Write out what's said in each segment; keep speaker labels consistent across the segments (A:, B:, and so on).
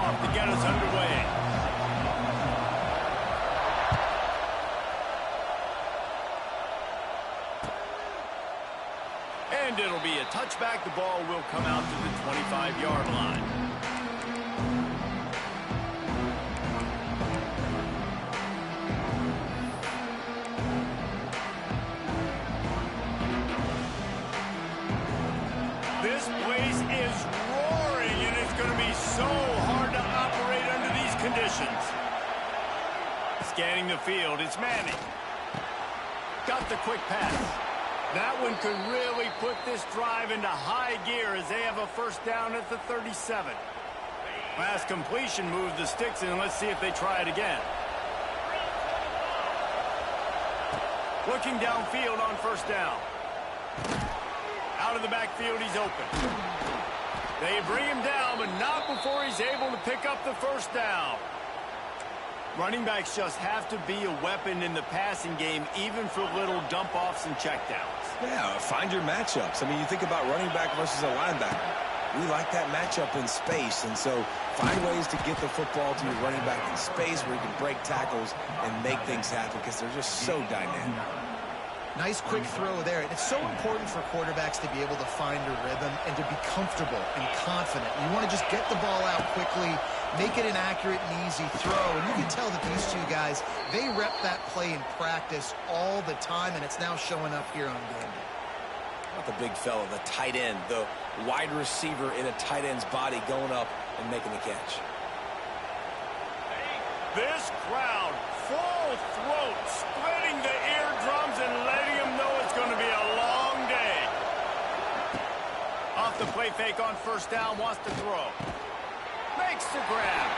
A: off to get us underway. And it'll be a touchback. The ball will come out to the 25-yard line. This place is roaring, and it's going to be so hard to operate under these conditions. Scanning the field, it's Manning. Got the quick pass. That one could really put this drive into high gear as they have a first down at the 37. Last completion moved the sticks in. Let's see if they try it again. Looking downfield on first down. Out of the backfield, he's open. They bring him down, but not before he's able to pick up the first down. Running backs just have to be a weapon in the passing game, even for little dump-offs and checkdowns.
B: Yeah, find your matchups. I mean, you think about running back versus a linebacker. We like that matchup in space, and so find ways to get the football to your running back in space where you can break tackles and make things happen because they're just so dynamic.
C: Nice quick throw there. It's so important for quarterbacks to be able to find a rhythm and to be comfortable and confident. You want to just get the ball out quickly, make it an accurate and easy throw. And you can tell that these two guys, they rep that play in practice all the time, and it's now showing up here on game day.
B: Not the big fella, the tight end, the wide receiver in a tight end's body going up and making the catch.
A: This crowd, full throat, splitting the eardrums and letting them know it's going to be a long day. Off the play fake on first down, wants to throw. Makes the grab.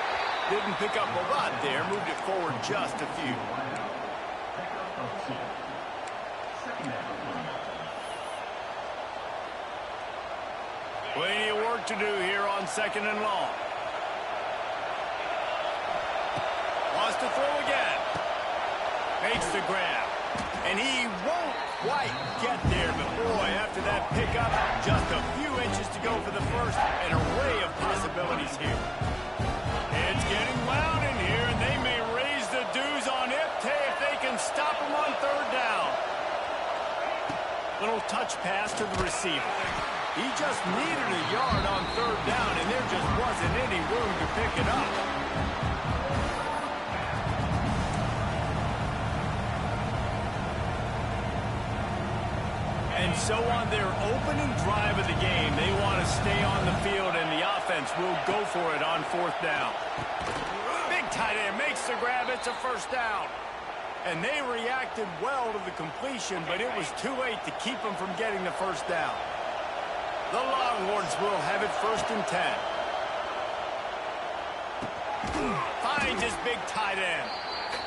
A: Didn't pick up a lot there, moved it forward just a few. Plenty of work to do here on second and long. Wants to throw again. Makes the grab. And he won't quite get there, but boy, after that pickup, just a few inches to go for the first. An array of possibilities here. It's getting loud in here, and they may raise the dues on Ipte if they can stop him on third down. Little touch pass to the receiver. He just needed a yard on third down, and there just wasn't any room to pick it up. And so on their opening drive of the game, they want to stay on the field, and the offense will go for it on fourth down. Big tight end makes the grab. It's a first down. And they reacted well to the completion, but it was too late to keep them from getting the first down. The Longhorns will have it first and 10. Finds his big tight end.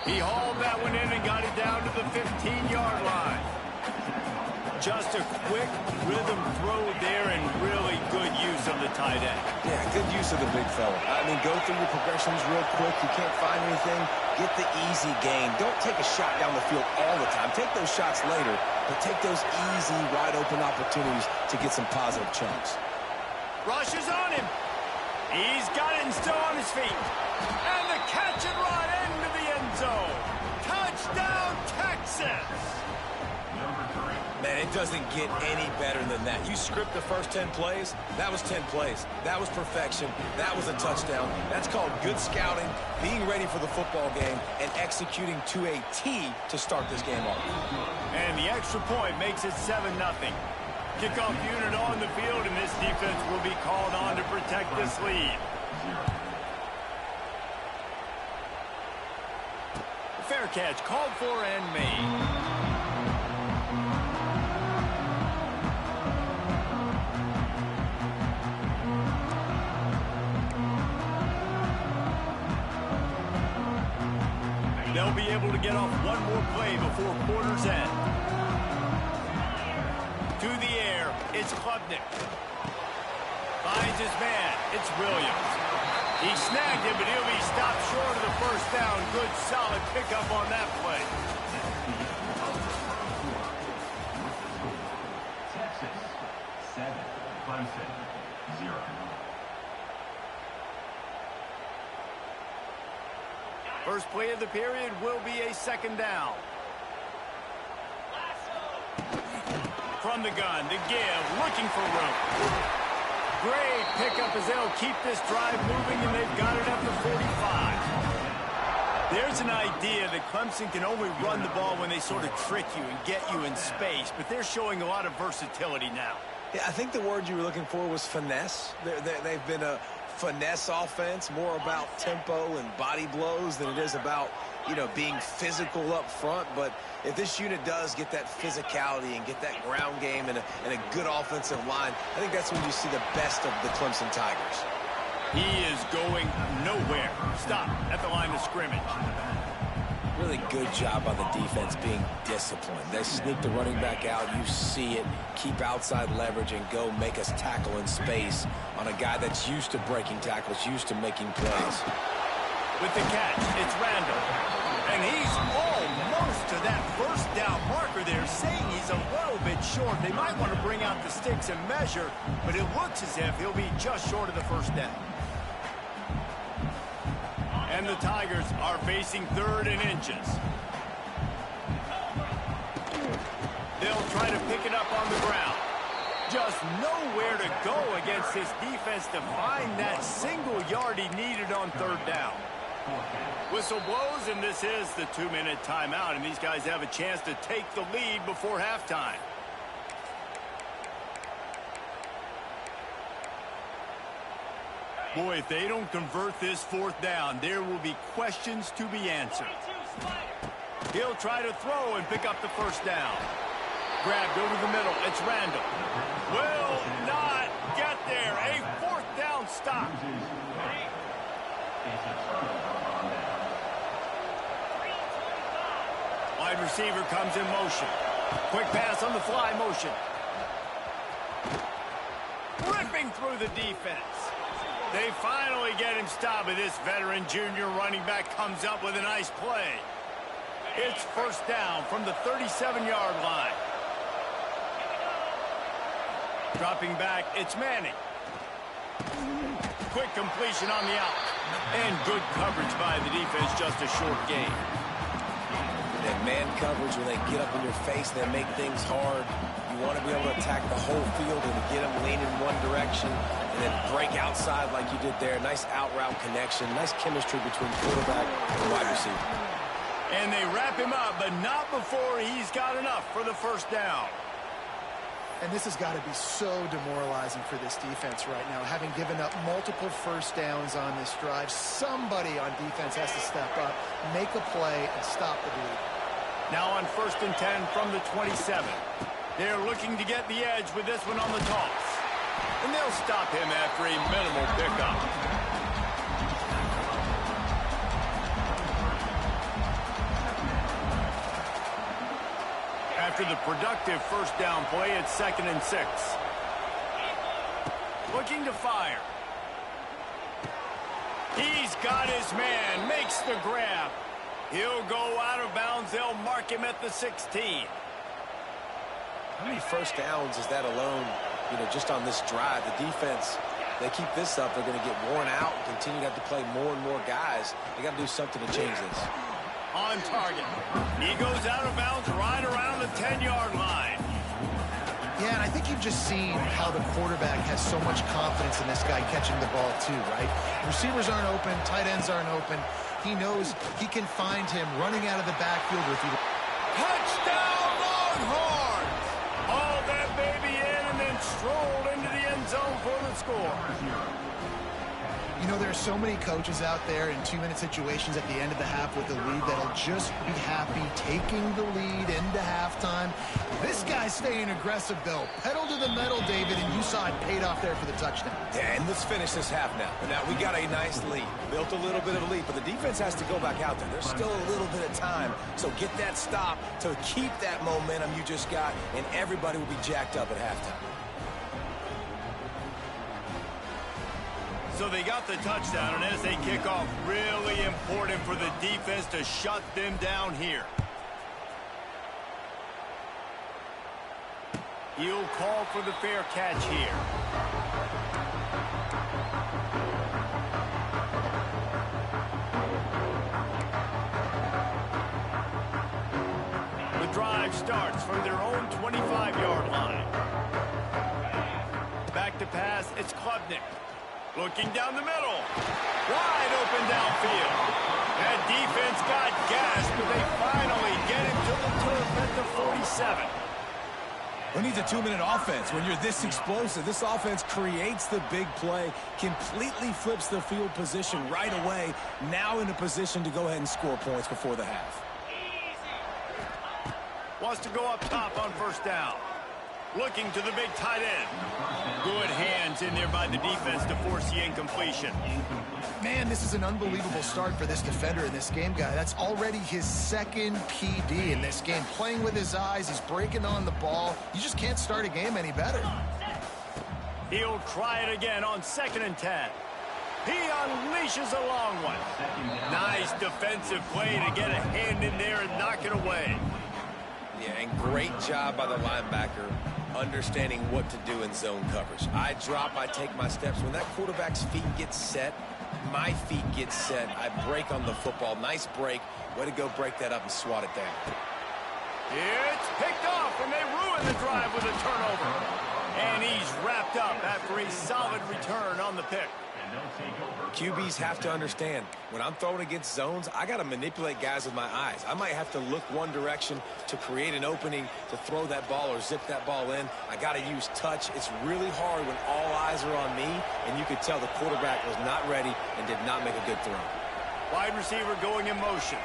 A: He hauled that one in and got it down to the 15-yard line. Just a quick rhythm throw there and really good use of the tight end.
B: Yeah, good use of the big fella. I mean, go through your progressions real quick. You can't find anything, get the easy gain. Don't take a shot down the field all the time. Take those shots later, but take those easy, wide-open opportunities to get some positive chunks.
A: Rush is on him. He's got it and still on his feet. And the catch and run into the end zone. Touchdown, Texas!
B: Man, it doesn't get any better than that. You script the first 10 plays, that was 10 plays. That was perfection. That was a touchdown. That's called good scouting, being ready for the football game, and executing to a T to start this game off.
A: And the extra point makes it 7-0. Kickoff unit on the field, and this defense will be called on to protect this lead. Fair catch called for and made. They'll be able to get off one more play before quarter's end. To the air, it's Klubnik. Finds his man, it's Williams. He snagged it, but he'll be stopped short of the first down. Good, solid pickup on that play.
D: Texas, 7, Clemson, 0.
A: First play of the period will be a second down. From the gun, to give, looking for room. Great pickup as they'll keep this drive moving, and they've got it up to 45. There's an idea that Clemson can only run the ball when they sort of trick you and get you in space, but they're showing a lot of versatility now.
B: Yeah, I think the word you were looking for was finesse. They've been a finesse offense, more about tempo and body blows than it is about, you know, being physical up front. But if this unit does get that physicality and get that ground game and a good offensive line, I think that's when you see the best of the Clemson Tigers.
A: He is going nowhere. Stop at the line of scrimmage.
B: Really good job by the defense being disciplined. They sneak the running back out. You see it. Keep outside leverage and go make us tackle in space on a guy that's used to breaking tackles, used to making plays.
A: With the catch, it's Randall. And he's almost to that first down marker there, saying he's a little bit short. They might want to bring out the sticks and measure, but it looks as if he'll be just short of the first down. And the Tigers are facing 3rd and inches. They'll try to pick it up on the ground. Just nowhere to go against this defense to find that single yard he needed on 3rd down. Whistle blows, and this is the 2-minute timeout, and these guys have a chance to take the lead before halftime. Boy, if they don't convert this 4th down, there will be questions to be answered. He'll try to throw and pick up the first down. Grabbed over the middle. It's Randall. Will not get there. A 4th down stop. Wide receiver comes in motion. Quick pass on the fly motion. Ripping through the defense. They finally get him stopped, but this veteran junior running back comes up with a nice play. It's first down from the 37-yard line. Dropping back, it's Manning. Quick completion on the out. And good coverage by the defense, just a short gain.
B: That man coverage, when they get up in your face, they make things hard. You want to be able to attack the whole field and get them leaning one direction and then break outside like you did there. Nice out route connection, nice chemistry between quarterback and wide receiver.
A: And they wrap him up, but not before he's got enough for the first down.
C: And this has got to be so demoralizing for this defense right now. Having given up multiple first downs on this drive, somebody on defense has to step up, make a play, and stop the bleed.
A: Now on 1st and 10 from the 27. They're looking to get the edge with this one on the toss. And they'll stop him after a minimal pickup. After the productive first down play, it's 2nd and 6. Looking to fire. He's got his man, makes the grab. He'll go out of bounds. They'll mark him at the 16.
B: How many first downs is that alone, you know, just on this drive? The defense, they keep this up, they're going to get worn out and continue to have to play more and more guys. They got to do something to change this.
A: On target. He goes out of bounds right around the 10-yard line.
C: Yeah, and I think you've just seen how the quarterback has so much confidence in this guy catching the ball too, right? Receivers aren't open, tight ends aren't open. He knows he can find him running out of the backfield with you.
A: Touchdown, Longhorns! Hauled that baby in and then strolled into the end zone for the score.
C: You know, there are so many coaches out there in 2-minute situations at the end of the half with the lead that'll just be happy taking the lead into halftime. This guy's staying aggressive, though. Pedal to the metal, David, and you saw it paid off there for the touchdown.
B: Yeah, and let's finish this half now. Now, we got a nice lead. Built a little bit of a lead, but the defense has to go back out there. There's still a little bit of time, so get that stop to keep that momentum you just got, and everybody will be jacked up at halftime.
A: So they got the touchdown, and as they kick off, really important for the defense to shut them down here. He'll call for the fair catch here. drive starts from their own 25-yard line. Back to pass, it's Klubnik. Looking down the middle. Wide open downfield. That defense got gassed, but they finally get him to the turf at the 47.
B: Who needs a 2-minute offense? When you're this explosive, this offense creates the big play, completely flips the field position right away, now in a position to go ahead and score points before the half.
A: Wants to go up top on first down. Looking to the big tight end. Good hands in there by the defense to force the incompletion.
C: Man, this is an unbelievable start for this defender in this game, guy. That's already his second PD in this game. Playing with his eyes, he's breaking on the ball. You just can't start a game any better.
A: He'll try it again on 2nd and 10. He unleashes a long one. Nice defensive play to get a hand in there and knock it away.
B: Yeah, and great job by the linebacker understanding what to do in zone coverage. I drop, I take my steps. When that quarterback's feet get set, my feet get set. I break on the football. Nice break. Way to go break that up and swat it down.
A: It's picked off, and they ruin the drive with a turnover. And he's wrapped up after a solid return on the pick.
B: QBs have to understand, when I'm throwing against zones, I got to manipulate guys with my eyes. I might have to look one direction to create an opening to throw that ball or zip that ball in. I got to use touch. It's really hard when all eyes are on me, and you could tell the quarterback was not ready and did not make a good throw.
A: Wide receiver going in motion.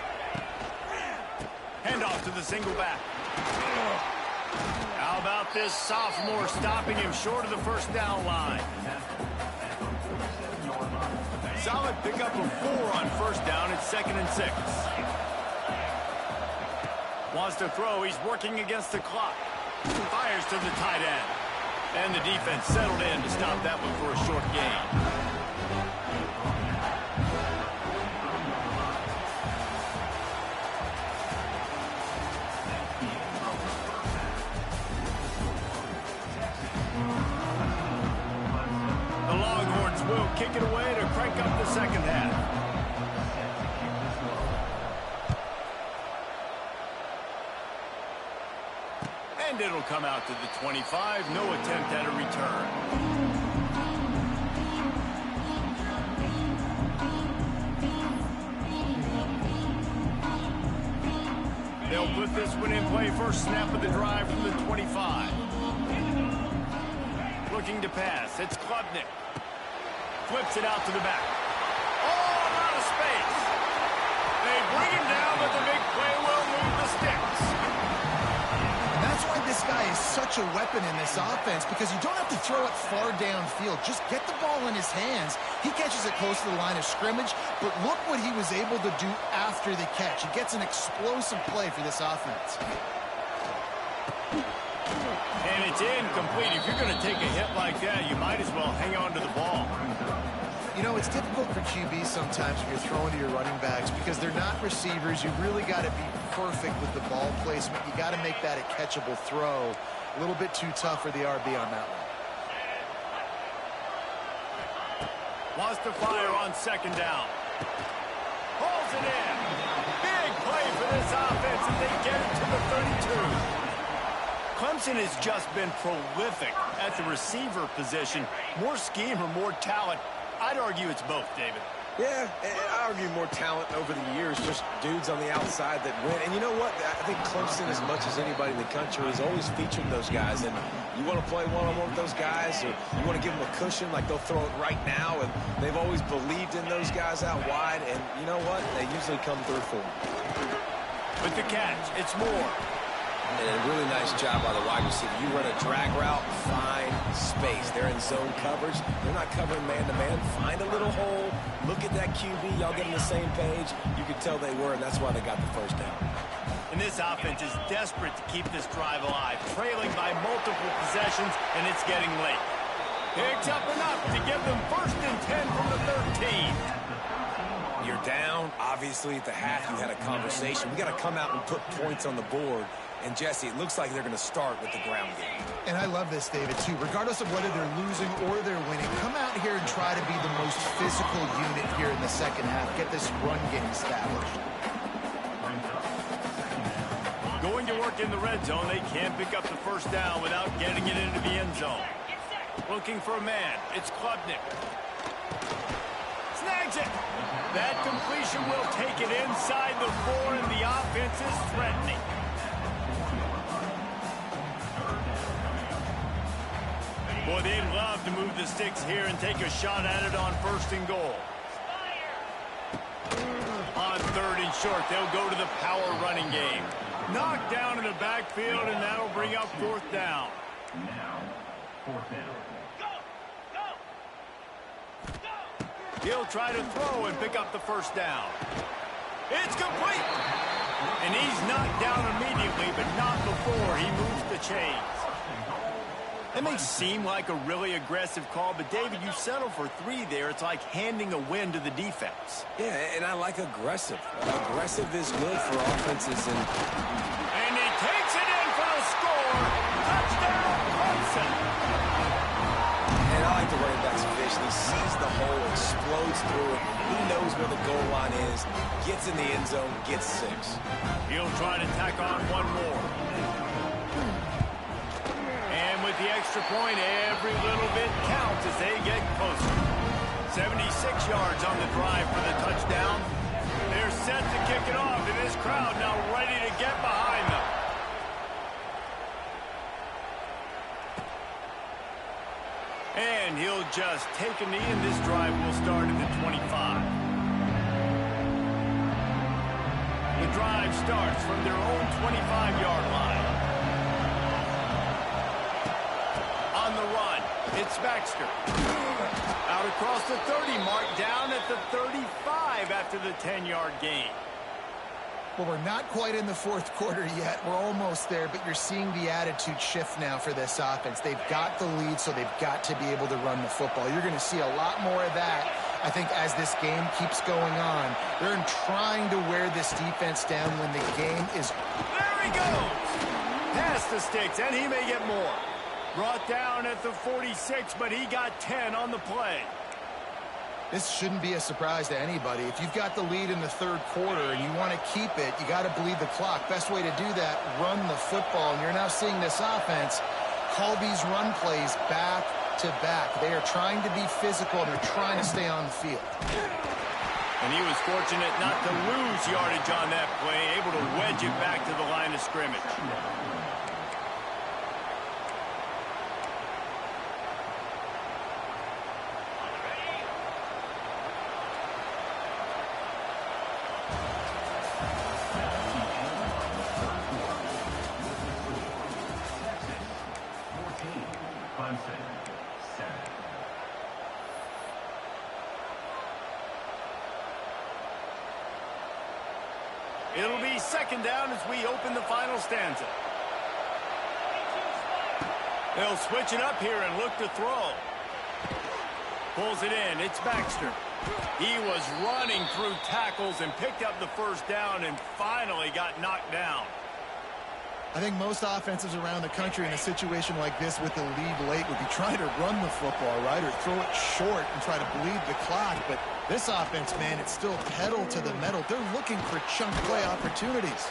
A: Handoff to the single back. How about this sophomore stopping him short of the first down line? Solid pickup of 4 on first down. It's 2nd and 6. Wants to throw. He's working against the clock. Fires to the tight end. And the defense settled in to stop that one for a short gain. Will kick it away to crank up the second half. And it'll come out to the 25. No attempt at a return. They'll put this one in play. First snap of the drive from the 25. Looking to pass. It's Klubnik. Flips it out to the back. Oh, out of space. They bring him down, but the big play will move the sticks.
C: And that's why this guy is such a weapon in this offense, because you don't have to throw it far downfield. Just get the ball in his hands. He catches it close to the line of scrimmage, but look what he was able to do after the catch. He gets an explosive play for this offense.
A: And it's incomplete. If you're going to take a hit like that, you might as well hang on to the ball.
C: You know, it's difficult for QBs sometimes when you're throwing to your running backs because they're not receivers. You really got to be perfect with the ball placement. You got to make that a catchable throw. A little bit too tough for the RB on that one.
A: Wants to fire on 2nd down. Pulls it in. Big play for this offense, and they get it to the 32. Clemson has just been prolific at the receiver position. More scheme or more talent? I'd argue it's both, David.
B: Yeah, I argue more talent over the years, just dudes on the outside that win. And you know what? I think Clemson, as much as anybody in the country, has always featured those guys. And you want to play one-on-one with those guys, or you want to give them a cushion, like they'll throw it right now. And they've always believed in those guys out wide. And you know what? They usually come through for them.
A: With the catch, it's Moore.
B: And a really nice job by the wide receiver. You run a drag route, find space. They're in zone coverage. They're not covering man-to-man. Find a little hole. Look at that QB. Y'all get on the same page. You could tell they were, and that's why they got the first down.
A: And this offense is desperate to keep this drive alive, trailing by multiple possessions, and it's getting late. Picks up enough to give them 1st and 10 from the 13.
B: You're down. Obviously, at the half, you had a conversation. We got to come out and put points on the board. And, Jesse, it looks like they're going to start with the ground game.
C: And I love this, David, too. Regardless of whether they're losing or they're winning, come out here and try to be the most physical unit here in the second half. Get this run game established.
A: Going to work in the red zone, they can't pick up the first down without getting it into the end zone. Looking for a man. It's Klubnik. Snags it. That completion will take it inside the 4, and the offense is threatening. Boy, they'd love to move the sticks here and take a shot at it on 1st and goal. On 3rd and short, they'll go to the power running game. Knocked down in the backfield, and that'll bring up 4th down.
D: Now, 4th down.
A: He'll try to throw and pick up the first down. It's complete. And he's knocked down immediately, but not before he moves the chains. That may seem like a really aggressive call, but David, you settle for 3 there. It's like handing a win to the defense.
B: Yeah, and I like aggressive. Aggressive is good for offenses.
A: And he takes it in for the score. Touchdown, Clemson.
B: And I like the running back's vision. He sees the hole, explodes through it. He knows where the goal line is, gets in the end zone, gets 6.
A: He'll try to tack on 1 more. And with the extra point, every little bit counts as they get closer. 76 yards on the drive for the touchdown. They're set to kick it off, and this crowd now ready to get behind them. And he'll just take a knee, and this drive will start at the 25. The drive starts from their own 25-yard line. On the run, it's Baxter. Out across the 30 mark, down at the 35 after the 10-yard gain.
C: Well, we're not quite in the 4th quarter yet. We're almost there, but you're seeing the attitude shift now for this offense. They've got the lead, so they've got to be able to run the football. You're going to see a lot more of that, I think, as this game keeps going on. They're trying to wear this defense down when the game is...
A: There he goes! Past the sticks, and he may get more. Brought down at the 46, but he got 10 on the play.
C: This shouldn't be a surprise to anybody. If you've got the lead in the 3rd quarter and you want to keep it, you got to bleed the clock. Best way to do that, run the football. And you're now seeing this offense call these run plays back to back. They are trying to be physical, and they're trying to stay on the field.
A: And he was fortunate not to lose yardage on that play, able to wedge it back to the line of scrimmage. It'll be 2nd down as we open the final stanza. They'll switch it up here and look to throw. Pulls it in. It's Baxter. He was running through tackles and picked up the first down and finally got knocked down.
C: I think most offenses around the country in a situation like this with the lead late would be trying to run the football, right, or throw it short and try to bleed the clock. But this offense, man, it's still pedal to the metal. They're looking for chunk play opportunities.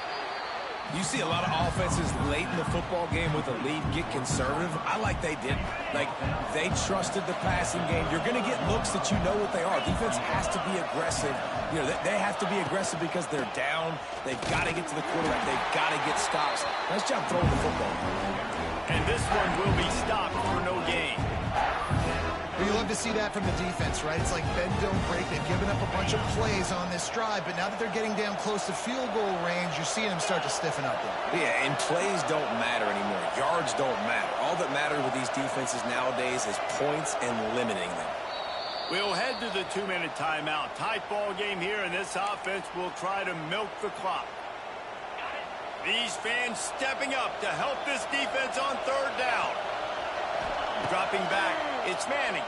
B: You see a lot of offenses late in the football game with a lead get conservative. I like they didn't. Like, they trusted the passing game. You're going to get looks that you know what they are. Defense has to be aggressive. You know, they have to be aggressive because they're down. They've got to get to the quarterback. They've got to get stops. Nice job throwing the football.
A: And this one will be stopped for no gain.
C: You love to see that from the defense, right? It's like bend, don't break. They've given up a bunch of plays on this drive, but now that they're getting down close to field goal range, you're seeing them start to stiffen up there.
B: Yeah, and plays don't matter anymore. Yards don't matter. All that matters with these defenses nowadays is points and limiting them.
A: We'll head to the 2-minute timeout. Tight ball game here, and this offense will try to milk the clock. These fans stepping up to help this defense on 3rd down. Dropping back, it's Manning.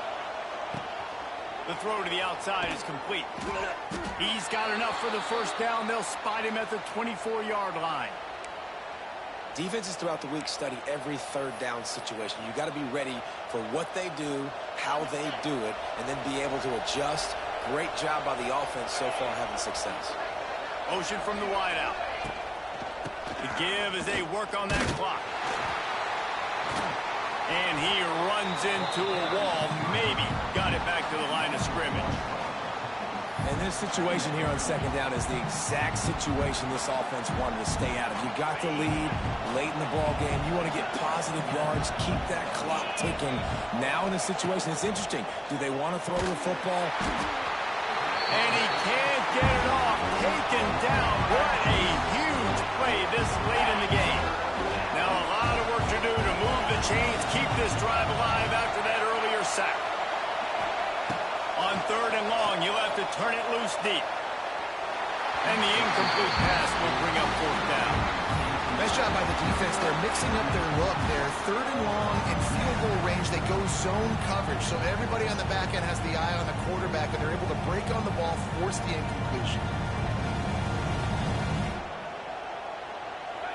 A: The throw to the outside is complete. He's got enough for the first down. They'll spot him at the 24-yard line.
B: Defenses throughout the week study every 3rd down situation. You got to be ready for what they do, how they do it, and then be able to adjust. Great job by the offense so far having success.
A: Motion from the wideout. The give as they work on that clock. And he runs into a wall. Maybe got it back to the line of scrimmage.
B: And this situation here on second down is the exact situation this offense wanted to stay out of. You got the lead late in the ball game. You want to get positive yards, keep that clock ticking. Now in this situation, it's interesting. Do they want to throw the football?
A: And he can't get it off. Taken down. What a huge play this late in the game. Now a lot of work to do to move the chains, keep this drive alive after that earlier sack. On third and long, you'll have to turn it loose deep. And the incomplete pass will bring up fourth down.
C: Nice job by the defense. They're mixing up their look. They're third and long in field goal range. They go zone coverage. So everybody on the back end has the eye on the quarterback, and they're able to break on the ball, force the incompletion.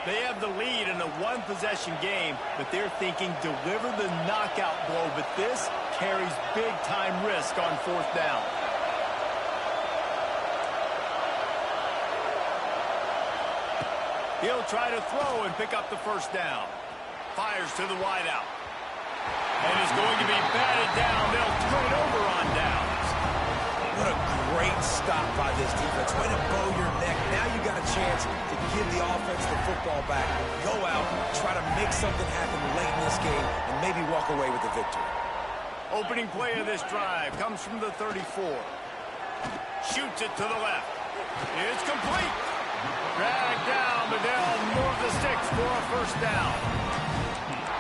A: They have the lead in a one-possession game, but they're thinking deliver the knockout blow. But this carries big-time risk on fourth down. He'll try to throw and pick up the first down. Fires to the wideout. And is going to be batted down. They'll turn it over on downs.
B: What a great stop by this defense. Way to bow your neck. Now you got a chance to give the offense the football back. Go out, try to make something happen late in this game, and maybe walk away with the victory.
A: Opening play of this drive comes from the 34. Shoots it to the left. It's complete. Dragged down, but they'll move the sticks for a first down.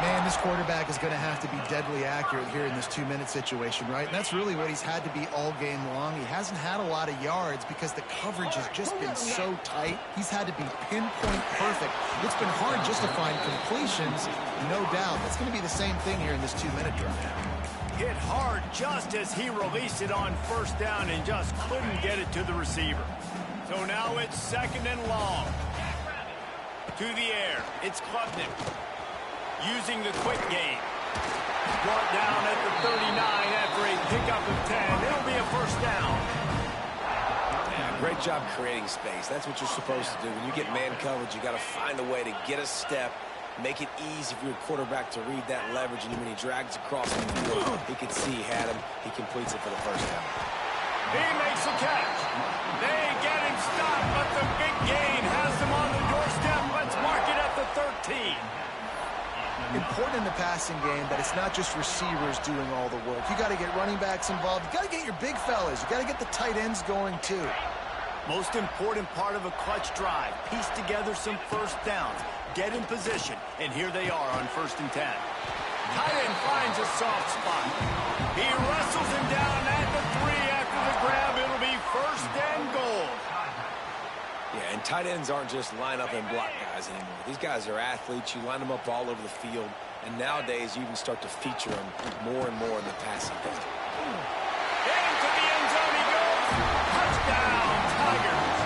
C: Man, this quarterback is going to have to be deadly accurate here in this 2-minute situation, right? And that's really what he's had to be all game long. He hasn't had a lot of yards because the coverage has just been so tight. He's had to be pinpoint perfect. It's been hard just to find completions, no doubt. That's going to be the same thing here in this 2-minute drive.
A: Hit hard just as he released it on first down and just couldn't get it to the receiver. So now it's second and long. To the air, it's Klubnik. Using the quick game. Brought down at the 39 after a pickup of 10. It'll be a first down.
B: Yeah, great job creating space. That's what you're supposed to do. When you get man coverage, you got to find a way to get a step, make it easy for your quarterback to read that leverage, and when he drags across the field, he could see he had him. He completes it for the first down.
A: He makes a catch. They get him stopped, but the big gain has them on the doorstep. Let's mark it at the 13.
C: Important in the passing game that it's not just receivers doing all the work. You got to get running backs involved. You got to get your big fellas. You got to get the tight ends going too.
A: Most important part of a clutch drive. Piece together some first downs. Get in position. And here they are on 1st and 10. Tight end finds a soft spot. He wrestles him down at the 3 after the grab. It'll be 1st and goal.
B: Yeah, and tight ends aren't just line up and block guys anymore. These guys are athletes. You line them up all over the field. And nowadays, you can start to feature them more and more in the passing game.
A: Into the end zone he goes. Touchdown, Tigers.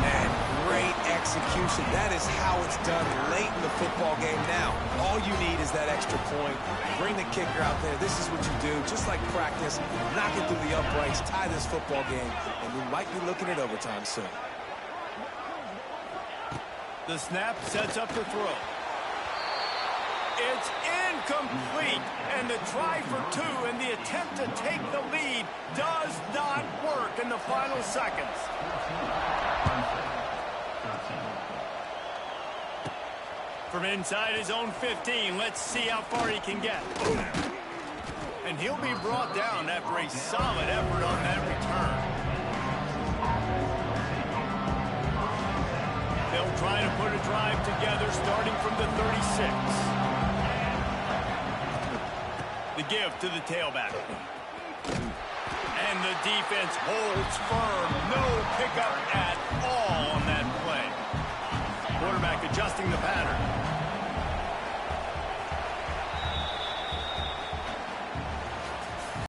B: Man, great execution. That is how it's done late in the football game now. All you need is that extra point. Bring the kicker out there. This is what you do. Just like practice, knock it through the uprights, tie this football game, and we might be looking at overtime soon.
A: The snap sets up the throw. It's incomplete, and the try for 2 and the attempt to take the lead does not work in the final seconds. From inside his own 15, let's see how far he can get. And he'll be brought down after a solid effort on that return. They'll try to put a drive together starting from the 36. The give to the tailback. And the defense holds firm. No pickup at all on that play. Quarterback adjusting the pattern.